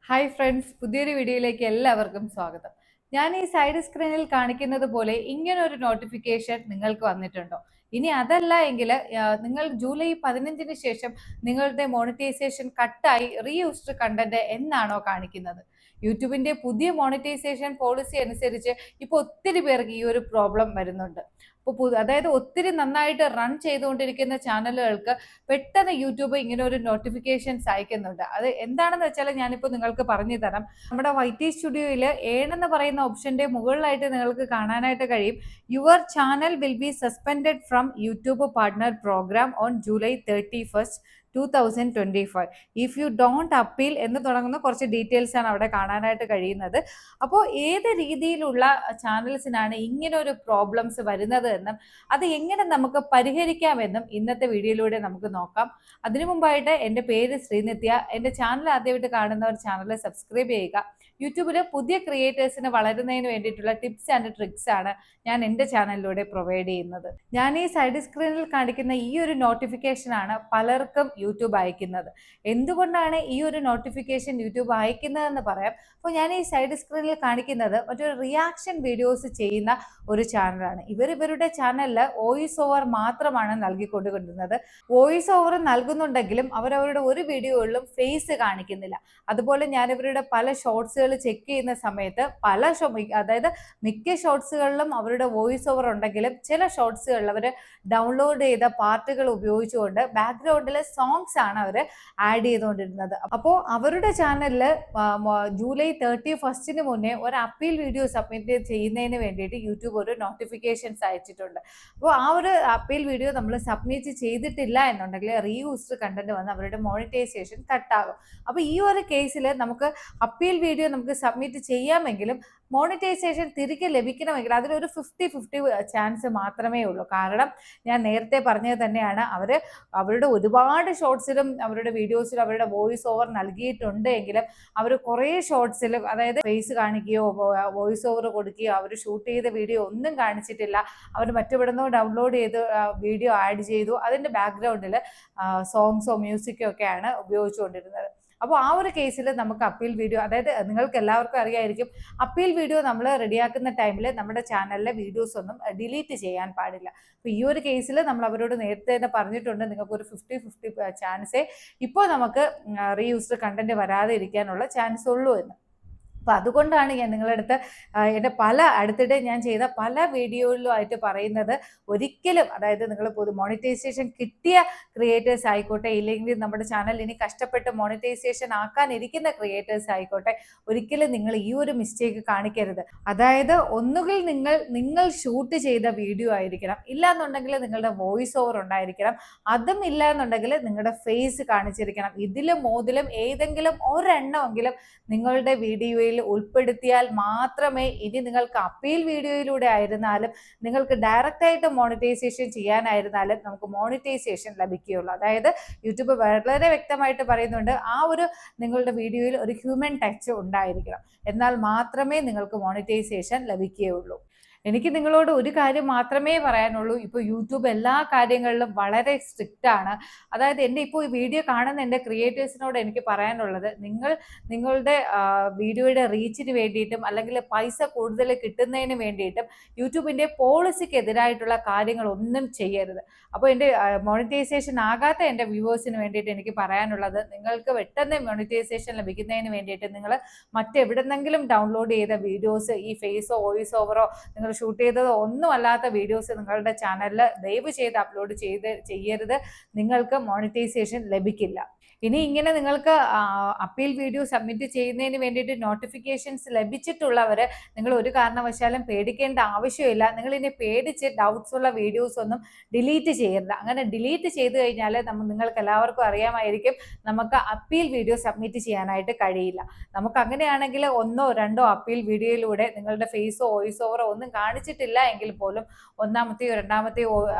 Hi friends, പുതിയൊരു വീഡിയോയിലേക്ക് എല്ലാവർക്കും സ്വാഗതം. ഞാൻ ഈ സൈഡ് സ്ക്രീനിൽ കാണിക്കുന്നത് പോലെ ഇങ്ങനെ ഒരു നോട്ടിഫിക്കേഷൻ നിങ്ങൾക്ക് വന്നിട്ടുണ്ടോ? ഇനി അതല്ല എങ്കിൽ നിങ്ങൾ ജൂലൈ 15-ന് ശേഷം നിങ്ങളുടെ മോണിറ്റൈസേഷൻ കട്ടായി റീയൂസ്ഡ് കണ്ടന്റ് എന്നാണോ കാണിക്കുന്നത്? യൂട്യൂബിന്റെ പുതിയ മോണിറ്റൈസേഷൻ പോളിസി അനുസരിച്ച് ഇപ്പോൾ ഒത്തിരി പേർക്ക് ഈ ഒരു പ്രോബ്ലം വരുന്നുണ്ട്. അതായത് ഒത്തിരി നന്നായിട്ട് റൺ ചെയ്തുകൊണ്ടിരിക്കുന്ന ചാനലുകൾക്ക് പെട്ടെന്ന് യൂട്യൂബ് ഇങ്ങനെ ഒരു നോട്ടിഫിക്കേഷൻസ് അയക്കുന്നുണ്ട്. അത് എന്താണെന്ന് വെച്ചാൽ ഞാനിപ്പോൾ നിങ്ങൾക്ക് പറഞ്ഞു തരാം. നമ്മുടെ YT സ്റ്റുഡിയോയിൽ എന്ന് പറയുന്ന ഓപ്ഷന്റെ മുകളിലായിട്ട് നിങ്ങൾക്ക് കാണാനായിട്ട് കഴിയും, your channel will be suspended from YouTube partner program on July 31st 2025 if you don't appeal എന്ന് തുടങ്ങുന്ന കുറച്ച് ഡീറ്റെയിൽസ് ആണ് അവിടെ കാണാനായിട്ട് കഴിയുന്നത്. അപ്പോൾ ഏത് രീതിയിലുള്ള ചാനൽസിനാണ് ഇങ്ങനെ ഒരു പ്രോബ്ലംസ് വരുന്നത് എന്നും അത് എങ്ങനെ നമുക്ക് പരിഹരിക്കാമെന്നും ഇന്നത്തെ വീഡിയോയിലൂടെ നമുക്ക് നോക്കാം. അതിനു മുമ്പായിട്ട് എൻ്റെ പേര് ശ്രീനിത്യ. എൻ്റെ ചാനൽ ആദ്യമായിട്ട് കാണുന്നവർ ചാനൽ സബ്സ്ക്രൈബ് ചെയ്യുക. യൂട്യൂബിൽ പുതിയ ക്രിയേറ്റേഴ്സിന് വളരുന്നതിന് വേണ്ടിയിട്ടുള്ള ടിപ്സ് ആൻഡ് ട്രിക്സ് ആണ് ഞാൻ എൻ്റെ ചാനലിലൂടെ പ്രൊവൈഡ് ചെയ്യുന്നത്. ഞാൻ ഈ സൈഡ് സ്ക്രീനിൽ കാണിക്കുന്ന ഈ ഒരു നോട്ടിഫിക്കേഷൻ ആണ് പലർക്കും യൂട്യൂബ് അയക്കുന്നത്. എന്തുകൊണ്ടാണ് ഈ ഒരു നോട്ടിഫിക്കേഷൻ യൂട്യൂബ് അയക്കുന്നതെന്ന് പറയാം. അപ്പോൾ ഞാൻ ഈ സൈഡ് സ്ക്രീനിൽ കാണിക്കുന്നത് മറ്റൊരു റിയാക്ഷൻ വീഡിയോസ് ചെയ്യുന്ന ഒരു ചാനലാണ്. ഇവരുടെ ചാനലിൽ വോയിസ് ഓവർ മാത്രമാണ് നൽകിക്കൊണ്ടുകൊണ്ടിരുന്നത്. വോയിസ് ഓവർ നൽകുന്നുണ്ടെങ്കിലും അവരവരുടെ ഒരു വീഡിയോകളിലും ഫേസ് കാണിക്കുന്നില്ല. അതുപോലെ ഞാൻ ഇവരുടെ പല ഷോർട്സുകൾ ചെക്ക് ചെയ്യുന്ന സമയത്ത് അതായത് മിക്ക ഷോർട്സുകളിലും അവരുടെ വോയിസ് ഓവർ ഉണ്ടെങ്കിലും ചില ഷോർട്സുകളിൽ അവർ ഡൗൺലോഡ് ചെയ്ത പാർട്ടുകൾ ഉപയോഗിച്ചുകൊണ്ട് ബാക്ക്ഗ്രൗണ്ടിലെ സോങ്സ് ആണ് അവർ ആഡ് ചെയ്തുകൊണ്ടിരുന്നത്. അപ്പോൾ അവരുടെ ചാനലിൽ ജൂലൈ 31st മുന്നേ ഒരു അപ്പീൽ വീഡിയോ സബ്മിറ്റ് ചെയ്യുന്നതിന് വേണ്ടിയിട്ട് യൂട്യൂബ് ഒരു നോട്ടിഫിക്കേഷൻസ് അയച്ചിട്ടുണ്ട്. അപ്പോൾ ആ ഒരു അപ്പീൽ വീഡിയോ നമ്മൾ സബ്മിറ്റ് ചെയ്തിട്ടില്ല എന്നുണ്ടെങ്കിൽ റീയൂസ്ഡ് കണ്ടന്റ് വന്ന് അവരുടെ മോണിറ്റൈസേഷൻ കട്ടാകും. അപ്പോൾ ഈ ഒരു കേസിൽ നമുക്ക് അപ്പീൽ വീഡിയോ നമുക്ക് സബ്മിറ്റ് ചെയ്യാമെങ്കിലും മോണിറ്റൈസേഷൻ തിരികെ ലഭിക്കണമെങ്കിൽ അതിലൊരു 50-50 ചാൻസ് മാത്രമേ ഉള്ളൂ. കാരണം ഞാൻ നേരത്തെ പറഞ്ഞത് തന്നെയാണ്, അവരുടെ ഒരുപാട് ഷോർട്സിലും അവരുടെ വീഡിയോസിലും അവരുടെ വോയിസ് ഓവർ നൽകിയിട്ടുണ്ട് എങ്കിലും അവർ കുറേ ഷോർട്സിൽ അതായത് ഫേസ് കാണിക്കുകയോ വോയിസ് ഓവർ കൊടുക്കുകയോ അവർ ഷൂട്ട് ചെയ്ത വീഡിയോ ഒന്നും കാണിച്ചിട്ടില്ല. അവർ മറ്റെവിടുന്നോ ഡൗൺലോഡ് ചെയ്ത് വീഡിയോ ആഡ് ചെയ്തു, അതിൻ്റെ ബാക്ക്ഗ്രൗണ്ടിൽ സോങ്സോ മ്യൂസിക്കോ ഒക്കെയാണ് ഉപയോഗിച്ചുകൊണ്ടിരുന്നത്. അപ്പോൾ ആ ഒരു കേസിൽ നമുക്ക് അപ്പീൽ വീഡിയോ, അതായത് നിങ്ങൾക്ക് എല്ലാവർക്കും അറിയായിരിക്കും, അപ്പീൽ വീഡിയോ നമ്മൾ റെഡിയാക്കുന്ന ടൈമിൽ നമ്മുടെ ചാനലിലെ വീഡിയോസ് ഒന്നും ഡിലീറ്റ് ചെയ്യാൻ പാടില്ല. അപ്പോൾ ഈ ഒരു കേസിൽ നമ്മൾ അവരോട് നേരത്തെ തന്നെ പറഞ്ഞിട്ടുണ്ട്, നിങ്ങൾക്ക് ഒരു 50-50 ചാൻസേ ഇപ്പോൾ നമുക്ക് റീയൂസ്ഡ് കണ്ടന്റ് വരാതെ ഇരിക്കാനുള്ള ചാൻസ് ഉള്ളൂ എന്ന്. അപ്പോൾ അതുകൊണ്ടാണ് ഞാൻ നിങ്ങളുടെ അടുത്ത് എൻ്റെ അടുത്തിടെ ഞാൻ ചെയ്ത പല വീഡിയോയിലുമായിട്ട് പറയുന്നത്, ഒരിക്കലും അതായത് നിങ്ങൾ മോണിറ്റൈസേഷൻ കിട്ടിയ ക്രിയേറ്റേഴ്സ് ആയിക്കോട്ടെ, ഇല്ലെങ്കിൽ നമ്മുടെ ചാനൽ ഇനി കഷ്ടപ്പെട്ട് മോണിറ്റൈസേഷൻ ആക്കാനിരിക്കുന്ന ക്രിയേറ്റേഴ്സ് ആയിക്കോട്ടെ, ഒരിക്കലും നിങ്ങൾ ഈ ഒരു മിസ്റ്റേക്ക് കാണിക്കരുത്. അതായത് ഒന്നുകിൽ നിങ്ങൾ ഷൂട്ട് ചെയ്ത വീഡിയോ ആയിരിക്കണം, ഇല്ലാന്നുണ്ടെങ്കിൽ നിങ്ങളുടെ വോയിസ് ഓവർ ഉണ്ടായിരിക്കണം, അതും ഇല്ല എന്നുണ്ടെങ്കിൽ നിങ്ങളുടെ ഫേസ് കാണിച്ചിരിക്കണം. ഇതിലും മോതിലും ഏതെങ്കിലും ഒരെണ്ണമെങ്കിലും നിങ്ങളുടെ വീഡിയോയിൽ ഉൾപ്പെടുത്തിയാൽ മാത്രമേ ഇനി നിങ്ങൾക്ക് അപ്പീൽ വീഡിയോയിലൂടെ ആയിരുന്നാലും നിങ്ങൾക്ക് ഡയറക്റ്റ് ആയിട്ട് മോണിറ്റൈസേഷൻ ചെയ്യാനായിരുന്നാലും നമുക്ക് മോണിറ്റൈസേഷൻ ലഭിക്കുകയുള്ളൂ. അതായത് യൂട്യൂബ് വളരെ വ്യക്തമായിട്ട് പറയുന്നുണ്ട്, ആ ഒരു നിങ്ങളുടെ വീഡിയോയിൽ ഒരു ഹ്യൂമൻ ടച്ച് ഉണ്ടായിരിക്കണം, എന്നാൽ മാത്രമേ നിങ്ങൾക്ക് മോണിറ്റൈസേഷൻ ലഭിക്കുകയുള്ളൂ. എനിക്ക് നിങ്ങളോട് ഒരു കാര്യം മാത്രമേ പറയാനുള്ളൂ, ഇപ്പോൾ യൂട്യൂബ് എല്ലാ കാര്യങ്ങളിലും വളരെ സ്ട്രിക്റ്റ് ആണ്. അതായത് ഇപ്പോൾ ഈ വീഡിയോ കാണുന്ന എൻ്റെ ക്രിയേറ്റേഴ്സിനോട് എനിക്ക് പറയാനുള്ളത്, നിങ്ങളുടെ വീഡിയോയുടെ റീച്ചിന് വേണ്ടിയിട്ടും അല്ലെങ്കിൽ പൈസ കൂടുതൽ കിട്ടുന്നതിന് വേണ്ടിയിട്ടും യൂട്യൂബിൻ്റെ പോളിസിക്ക് എതിരായിട്ടുള്ള കാര്യങ്ങളൊന്നും ചെയ്യരുത്. അപ്പോൾ എൻ്റെ മോണിറ്റൈസേഷൻ ആകാത്ത എൻ്റെ വ്യൂവേഴ്സിന് വേണ്ടിയിട്ട് എനിക്ക് പറയാനുള്ളത്, നിങ്ങൾക്ക് പെട്ടെന്ന് മോണിറ്റൈസേഷൻ ലഭിക്കുന്നതിന് വേണ്ടിയിട്ട് നിങ്ങൾ മറ്റെവിടെന്നെങ്കിലും ഡൗൺലോഡ് ചെയ്ത വീഡിയോസ്, ഈ ഫേസോ വോയിസ് ഓവറോ നിങ്ങൾ ഷൂട്ട് ചെയ്തത് ഒന്നുമല്ലാത്ത വീഡിയോസ് നിങ്ങളുടെ ചാനലിൽ ദയവ് ചെയ്ത് അപ്ലോഡ് ചെയ്യരുത്. നിങ്ങൾക്ക് മോണിറ്റൈസേഷൻ ലഭിക്കില്ല. ഇനി ഇങ്ങനെ നിങ്ങൾക്ക് അപ്പീൽ വീഡിയോ സബ്മിറ്റ് ചെയ്യുന്നതിന് വേണ്ടിയിട്ട് നോട്ടിഫിക്കേഷൻസ് ലഭിച്ചിട്ടുള്ളവർ നിങ്ങൾ ഒരു കാരണവശാലും പേടിക്കേണ്ട ആവശ്യമില്ല. നിങ്ങൾ ഇനി പേടിച്ച് ഡൗട്ട്സ് ഉള്ള വീഡിയോസ് ഒന്നും ഡിലീറ്റ് ചെയ്യരുത്. അങ്ങനെ ഡിലീറ്റ് ചെയ്ത് കഴിഞ്ഞാൽ നിങ്ങൾക്ക് എല്ലാവർക്കും അറിയാമായിരിക്കും, നമുക്ക് അപ്പീൽ വീഡിയോ സബ്മിറ്റ് ചെയ്യാനായിട്ട് കഴിയില്ല. നമുക്ക് അങ്ങനെയാണെങ്കിൽ 1-2 അപ്പീൽ വീഡിയോയിലൂടെ നിങ്ങളുടെ ഫേസോ വോയിസ് ഓവറോ ഒന്നും കാണിച്ചിട്ടില്ല എങ്കിൽ പോലും 1-ാമത്തെയോ 2-ാമത്തെയോ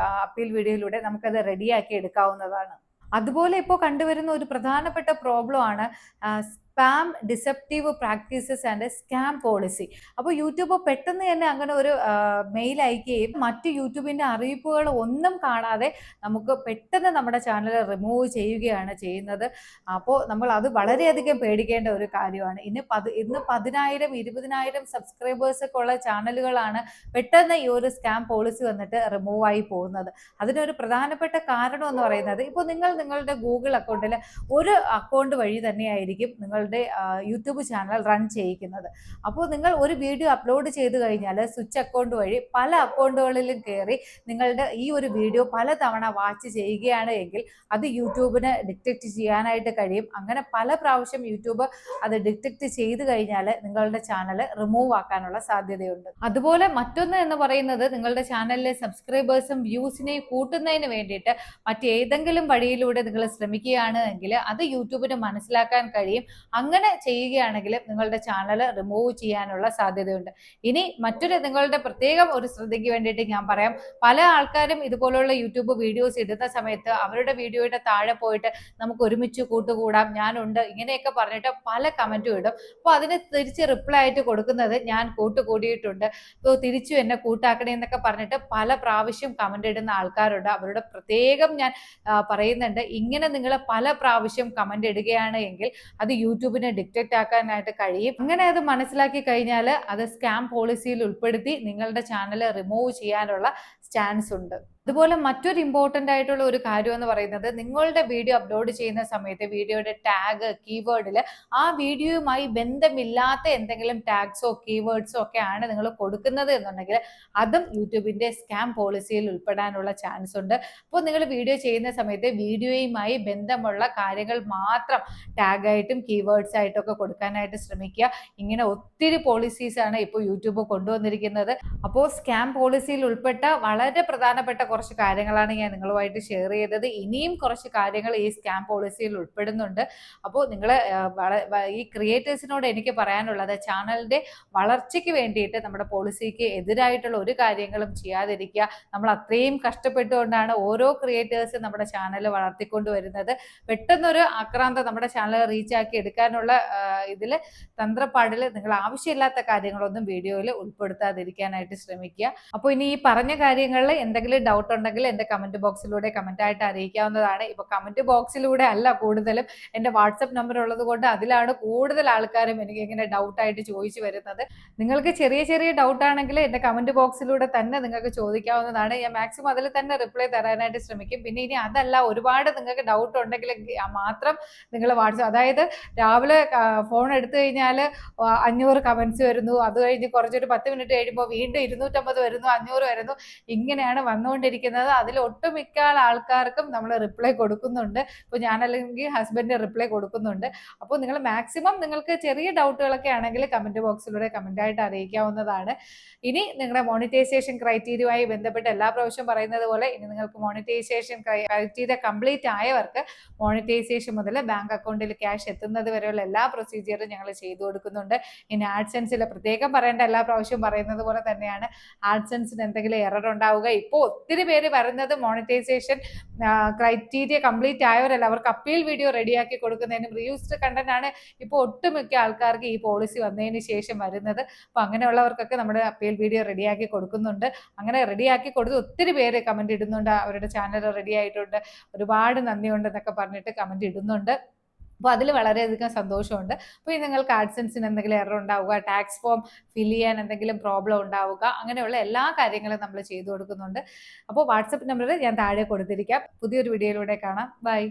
അപ്പീൽ വീഡിയോയിലൂടെ നമുക്കത് റെഡിയാക്കി എടുക്കാവുന്നതാണ്. അതുപോലെ ഇപ്പോൾ കണ്ടുവരുന്ന ഒരു പ്രധാനപ്പെട്ട പ്രോബ്ലം ആണ് spam deceptive practices and scam policy. അപ്പോൾ യൂട്യൂബ് പെട്ടെന്ന് തന്നെ അങ്ങനെ ഒരു മെയിൽ അയക്കുകയും മറ്റ് യൂട്യൂബിന്റെ അറിയിപ്പുകൾ ഒന്നും കാണാതെ നമുക്ക് പെട്ടെന്ന് നമ്മുടെ ചാനൽ റിമൂവ് ചെയ്യുകയാണ് ചെയ്യുന്നത്. അപ്പോൾ നമ്മൾ അത് വളരെയധികം പേടിക്കേണ്ട ഒരു കാര്യമാണ്. ഇന്ന് 10,000 20,000 സബ്സ്ക്രൈബേഴ്സ് ഒക്കെ ഉള്ള ചാനലുകളാണ് പെട്ടെന്ന് ഈ ഒരു സ്കാം പോളിസി വന്നിട്ട് റിമൂവ് ആയി പോകുന്നത്. അതിനൊരു പ്രധാനപ്പെട്ട കാരണം എന്ന് പറയുന്നത്, ഇപ്പോൾ നിങ്ങളുടെ ഗൂഗിൾ അക്കൗണ്ടിൽ ഒരു അക്കൗണ്ട് വഴി തന്നെയായിരിക്കും നിങ്ങളുടെ യൂട്യൂബ് ചാനൽ റൺ ചെയ്യിക്കുന്നത്. അപ്പോൾ നിങ്ങൾ ഒരു വീഡിയോ അപ്ലോഡ് ചെയ്ത് കഴിഞ്ഞാൽ സ്വിച്ച് അക്കൗണ്ട് വഴി പല അക്കൗണ്ടുകളിലും കയറി നിങ്ങളുടെ ഈ ഒരു വീഡിയോ പലതവണ വാച്ച് ചെയ്യുകയാണ് എങ്കിൽ അത് യൂട്യൂബിന് ഡിറ്റക്ട് ചെയ്യാനായിട്ട് കഴിയും. അങ്ങനെ പല പ്രാവശ്യം യൂട്യൂബ് അത് ഡിറ്റക്ട് ചെയ്ത് കഴിഞ്ഞാൽ നിങ്ങളുടെ ചാനൽ റിമൂവ് ആക്കാനുള്ള സാധ്യതയുണ്ട്. അതുപോലെ മറ്റൊന്ന് എന്ന് പറയുന്നത്, നിങ്ങളുടെ ചാനലിലെ സബ്സ്ക്രൈബേഴ്സും വ്യൂസിനെയും കൂട്ടുന്നതിന് വേണ്ടിയിട്ട് മറ്റേതെങ്കിലും വഴിയിലൂടെ നിങ്ങൾ ശ്രമിക്കുകയാണ് എങ്കിൽ അത് യൂട്യൂബിന് മനസ്സിലാക്കാൻ കഴിയും. അങ്ങനെ ചെയ്യുകയാണെങ്കിൽ നിങ്ങളുടെ ചാനൽ റിമൂവ് ചെയ്യാനുള്ള സാധ്യതയുണ്ട്. ഇനി മറ്റൊരു നിങ്ങളുടെ പ്രത്യേകം ഒരു ശ്രദ്ധയ്ക്ക് വേണ്ടിയിട്ട് ഞാൻ പറയാം. പല ആൾക്കാരും ഇതുപോലുള്ള യൂട്യൂബ് വീഡിയോസ് ഇടുന്ന സമയത്ത് അവരുടെ വീഡിയോയുടെ താഴെ പോയിട്ട് നമുക്ക് ഒരുമിച്ച് കൂട്ടുകൂടാം, ഞാനുണ്ട്, ഇങ്ങനെയൊക്കെ പറഞ്ഞിട്ട് പല കമന്റും ഇടും. അപ്പോൾ അതിന് തിരിച്ച് റിപ്ലൈ ആയിട്ട് കൊടുക്കുന്നത് ഞാൻ കൂട്ടുകൂടിയിട്ടുണ്ട്, ഇപ്പോൾ തിരിച്ചു എന്നെ കൂട്ടാക്കണേ എന്നൊക്കെ പറഞ്ഞിട്ട് പല പ്രാവശ്യം കമന്റ് ഇടുന്ന ആൾക്കാരുണ്ട്. അവരുടെ പ്രത്യേകം ഞാൻ പറയുന്നുണ്ട്, ഇങ്ങനെ നിങ്ങൾ പല പ്രാവശ്യം കമന്റ് ഇടുകയാണ് എങ്കിൽ അത് യൂട്യൂബിനെ ഡിറ്റക്ട് ആക്കാനായിട്ട് കഴിയും. അങ്ങനെ അത് മനസ്സിലാക്കി കഴിഞ്ഞാൽ അത് സ്കാം പോളിസിയിൽ ഉൾപ്പെടുത്തി നിങ്ങളുടെ ചാനൽ റിമൂവ് ചെയ്യാനുള്ള ചാൻസ് ഉണ്ട്. അതുപോലെ മറ്റൊരു ഇമ്പോർട്ടൻ്റ് ആയിട്ടുള്ള ഒരു കാര്യം എന്ന് പറയുന്നത്, നിങ്ങളുടെ വീഡിയോ അപ്ലോഡ് ചെയ്യുന്ന സമയത്ത് വീഡിയോയുടെ ടാഗ് കീവേഡിൽ ആ വീഡിയോയുമായി ബന്ധമില്ലാത്ത എന്തെങ്കിലും ടാഗ്സോ കീവേഡ്സോ ഒക്കെ ആണ് നിങ്ങൾ കൊടുക്കുന്നത് എന്നുണ്ടെങ്കിൽ അതും യൂട്യൂബിന്റെ സ്കാം പോളിസിയിൽ ഉൾപ്പെടാനുള്ള ചാൻസ് ഉണ്ട്. അപ്പോൾ നിങ്ങൾ വീഡിയോ ചെയ്യുന്ന സമയത്ത് വീഡിയോയുമായി ബന്ധമുള്ള കാര്യങ്ങൾ മാത്രം ടാഗായിട്ടും കീവേഡ്സ് ആയിട്ടും ഒക്കെ കൊടുക്കാനായിട്ട് ശ്രമിക്കുക. ഇങ്ങനെ ഒത്തിരി പോളിസീസ് ആണ് ഇപ്പോൾ യൂട്യൂബ് കൊണ്ടുവന്നിരിക്കുന്നത്. അപ്പോൾ സ്കാം പോളിസിയിൽ ഉൾപ്പെട്ട വളരെ പ്രധാനപ്പെട്ട കുറച്ച് കാര്യങ്ങളാണ് ഞാൻ നിങ്ങളുമായിട്ട് ഷെയർ ചെയ്തത്. ഇനിയും കുറച്ച് കാര്യങ്ങൾ ഈ സ്കാം പോളിസിയിൽ ഉൾപ്പെടുന്നുണ്ട്. അപ്പോൾ നിങ്ങൾ ഈ ക്രിയേറ്റേഴ്സിനോട് എനിക്ക് പറയാനുള്ളത്, ചാനലിന്റെ വളർച്ചയ്ക്ക് വേണ്ടിയിട്ട് നമ്മുടെ പോളിസിക്ക് എതിരായിട്ടുള്ള ഒരു കാര്യങ്ങളും ചെയ്യാതിരിക്കുക. നമ്മൾ അത്രയും കഷ്ടപ്പെട്ടുകൊണ്ടാണ് ഓരോ ക്രിയേറ്റേഴ്സും നമ്മുടെ ചാനൽ വളർത്തിക്കൊണ്ട് വരുന്നത്. പെട്ടെന്നൊരു ആക്രാന്തം നമ്മുടെ ചാനൽ റീച്ച് ആക്കി എടുക്കാനുള്ള ഇതിൽ തന്ത്രപ്പാടിൽ നിങ്ങൾ ആവശ്യമില്ലാത്ത കാര്യങ്ങളൊന്നും വീഡിയോയിൽ ഉൾപ്പെടുത്താതിരിക്കാനായിട്ട് ശ്രമിക്കുക. അപ്പോൾ ഇനി ഈ പറഞ്ഞ കാര്യങ്ങളിൽ എന്തെങ്കിലും ഡൗട്ട് ഉണ്ടെങ്കിൽ എൻ്റെ കമന്റ് ബോക്സിലൂടെ കമന്റ് ആയിട്ട് അറിയിക്കാവുന്നതാണ്. ഇപ്പൊ കമന്റ് ബോക്സിലൂടെ അല്ല കൂടുതലും, എൻ്റെ വാട്സപ്പ് നമ്പർ ഉള്ളത് കൊണ്ട് അതിലാണ് കൂടുതൽ ആൾക്കാരും എനിക്ക് ഇങ്ങനെ ഡൗട്ട് ആയിട്ട് ചോദിച്ചു വരുന്നത്. നിങ്ങൾക്ക് ചെറിയ ചെറിയ ഡൗട്ട് ആണെങ്കിൽ എൻ്റെ കമന്റ് ബോക്സിലൂടെ തന്നെ നിങ്ങൾക്ക് ചോദിക്കാവുന്നതാണ്. ഞാൻ മാക്സിമം അതിൽ തന്നെ റിപ്ലൈ തരാനായിട്ട് ശ്രമിക്കും. പിന്നെ ഇനി അതല്ല, ഒരുപാട് നിങ്ങൾക്ക് ഡൗട്ട് ഉണ്ടെങ്കിൽ മാത്രം നിങ്ങൾ വാട്സപ്പ്, അതായത് രാവിലെ ഫോൺ എടുത്തു കഴിഞ്ഞാൽ 500 കമന്റ്സ് വരുന്നു, അത് കഴിഞ്ഞ് കുറച്ചൊരു 10 മിനിറ്റ് കഴിയുമ്പോൾ വീണ്ടും 250 വരുന്നു, 500 വരുന്നു, ഇങ്ങനെയാണ് വന്നുകൊണ്ടിരിക്കുന്നത്. അതിൽ ഒട്ടുമിക്ക ആൾക്കാർക്കും നമ്മൾ റിപ്ലൈ കൊടുക്കുന്നുണ്ട്. ഇപ്പോൾ ഞാനല്ലെങ്കിൽ ഹസ്ബൻഡ് റിപ്ലൈ കൊടുക്കുന്നുണ്ട്. അപ്പോൾ നിങ്ങൾ മാക്സിമം നിങ്ങൾക്ക് ചെറിയ ഡൗട്ടുകളൊക്കെ ആണെങ്കിൽ കമന്റ് ബോക്സിലൂടെ കമന്റ് ആയിട്ട് അറിയിക്കാവുന്നതാണ്. ഇനി നിങ്ങളുടെ മോണിറ്റൈസേഷൻ ക്രൈറ്റീരിയയുമായി ബന്ധപ്പെട്ട് എല്ലാ പ്രാവശ്യം പറയുന്നത് പോലെ ഇനി നിങ്ങൾക്ക് മോണിറ്റൈസേഷൻ ക്രൈറ്റീരിയ കംപ്ലീറ്റ് ആയവർക്ക് മോണിറ്റൈസേഷൻ മുതൽ ബാങ്ക് അക്കൗണ്ടിൽ ക്യാഷ് എത്തുന്നത് വരെയുള്ള എല്ലാ പ്രൊസീജിയറും ഞങ്ങൾ ചെയ്തു കൊടുക്കുന്നുണ്ട്. ഇനി ആഡ്സെൻസിൽ പ്രത്യേകം പറയേണ്ട, എല്ലാ പ്രാവശ്യം പറയുന്നത് പോലെ തന്നെയാണ്, ആഡ്സെൻസിന് എന്തെങ്കിലും എറർ ഉണ്ടാവുക. ഇപ്പോൾ ഒത്തിരി പേര് പറയുന്നത് മോണിറ്റൈസേഷൻ ക്രൈറ്റീരിയ കംപ്ലീറ്റ് ആയവരല്ല, അവർക്ക് അപ്പീൽ വീഡിയോ റെഡിയാക്കി കൊടുക്കുന്നതിനും റീയൂസ്ഡ് കണ്ടന്റ് ആണ് ഇപ്പോൾ ഒട്ടുമിക്ക ആൾക്കാർക്ക് ഈ പോളിസി വന്നതിന് ശേഷം വരുന്നത്. അപ്പോൾ അങ്ങനെയുള്ളവർക്കൊക്കെ നമ്മുടെ അപ്പീൽ വീഡിയോ റെഡിയാക്കി കൊടുക്കുന്നുണ്ട്. അങ്ങനെ റെഡിയാക്കി കൊടുത്ത് ഒത്തിരി പേര് കമന്റ് ഇടുന്നുണ്ട്, അവരുടെ ചാനൽ റെഡി ആയിട്ടുണ്ട്, ഒരുപാട് നന്ദിയുണ്ട് എന്നൊക്കെ പറഞ്ഞിട്ട് കമന്റ് ഇടുന്നുണ്ട്. അപ്പോൾ അതിൽ വളരെയധികം സന്തോഷമുണ്ട്. അപ്പോൾ ഈ നിങ്ങൾക്ക് ആഡ്സെൻസിന് എന്തെങ്കിലും എറർ ഉണ്ടാവുക, ടാക്സ് ഫോം ഫിൽ ചെയ്യാൻ എന്തെങ്കിലും പ്രോബ്ലം ഉണ്ടാവുക, അങ്ങനെയുള്ള എല്ലാ കാര്യങ്ങളും നമ്മൾ ചെയ്തു കൊടുക്കുന്നുണ്ട്. അപ്പോൾ വാട്സപ്പ് നമ്പർ ഞാൻ താഴെ കൊടുത്തിരിക്കാം. പുതിയൊരു വീഡിയോയിലൂടെ കാണാം. ബൈ.